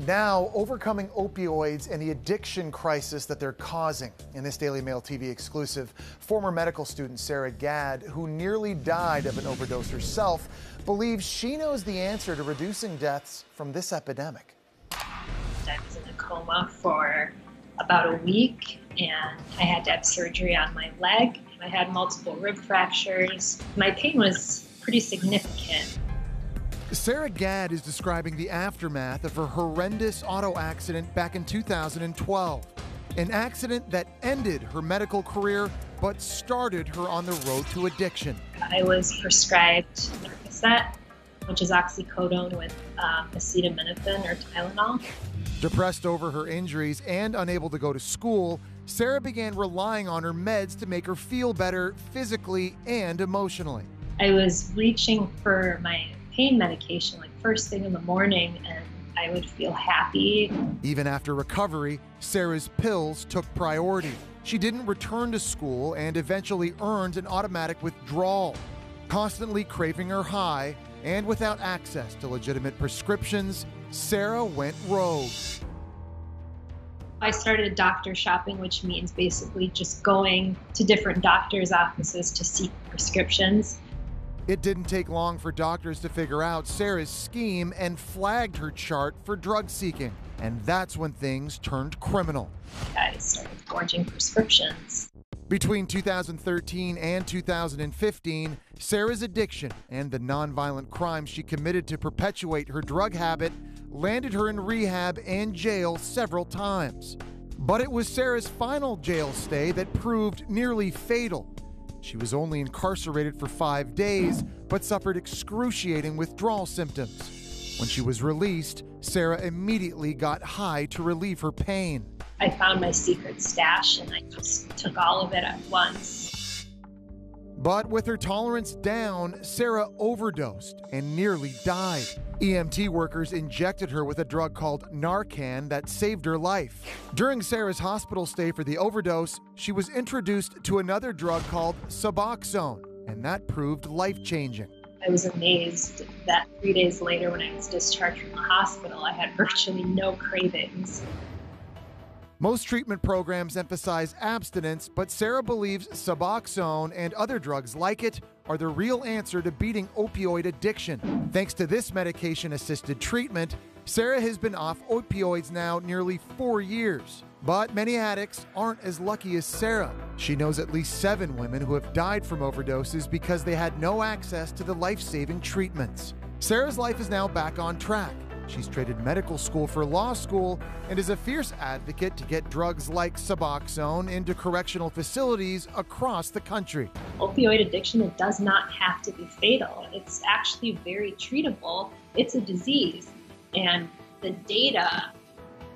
Now, overcoming opioids and the addiction crisis that they're causing. In this DailyMailTV exclusive, former medical student Sarah Gadd, who nearly died of an overdose herself, believes she knows the answer to reducing deaths from this epidemic. I was in a coma for about a week, and I had to have surgery on my leg. I had multiple rib fractures. My pain was pretty significant. Sarah Gadd is describing the aftermath of her horrendous auto accident back in 2012. An accident that ended her medical career, but started her on the road to addiction. I was prescribed Percocet, which is oxycodone with acetaminophen or Tylenol. Depressed over her injuries and unable to go to school, Sarah began relying on her meds to make her feel better physically and emotionally. I was reaching for my pain medication like first thing in the morning, and I would feel happy. Even after recovery, Sarah's pills took priority. She didn't return to school and eventually earned an automatic withdrawal, constantly craving her high and without access to legitimate prescriptions. Sarah went rogue. I started doctor shopping, which means basically just going to different doctors' offices to seek prescriptions. It didn't take long for doctors to figure out Sarah's scheme and flagged her chart for drug seeking. And that's when things turned criminal. I started forging prescriptions. Between 2013 and 2015, Sarah's addiction and the nonviolent crimes she committed to perpetuate her drug habit landed her in rehab and jail several times. But it was Sarah's final jail stay that proved nearly fatal. She was only incarcerated for 5 days, but suffered excruciating withdrawal symptoms. When she was released, Sarah immediately got high to relieve her pain. I found my secret stash and I just took all of it at once. But with her tolerance down, Sarah overdosed and nearly died. EMT workers injected her with a drug called Narcan that saved her life. During Sarah's hospital stay for the overdose, she was introduced to another drug called Suboxone, and that proved life-changing. I was amazed that 3 days later, when I was discharged from the hospital, I had virtually no cravings. Most treatment programs emphasize abstinence, but Sarah believes Suboxone and other drugs like it are the real answer to beating opioid addiction. Thanks to this medication-assisted treatment, Sarah has been off opioids now nearly 4 years. But many addicts aren't as lucky as Sarah. She knows at least 7 women who have died from overdoses because they had no access to the life-saving treatments. Sarah's life is now back on track. She's traded medical school for law school and is a fierce advocate to get drugs like Suboxone into correctional facilities across the country. Opioid addiction, it does not have to be fatal. It's actually very treatable. It's a disease. And the data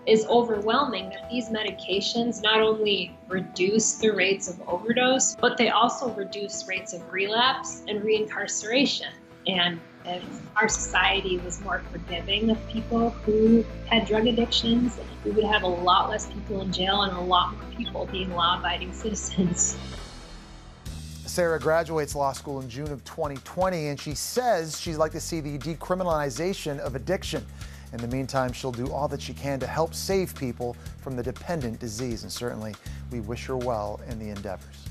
is overwhelming that these medications not only reduce the rates of overdose, but they also reduce rates of relapse and reincarceration. And if our society was more forgiving of people who had drug addictions, we would have a lot less people in jail and a lot more people being law-abiding citizens. Sarah graduates law school in June of 2020, and she says she'd like to see the decriminalization of addiction. In the meantime, she'll do all that she can to help save people from the dependent disease, and certainly we wish her well in the endeavors.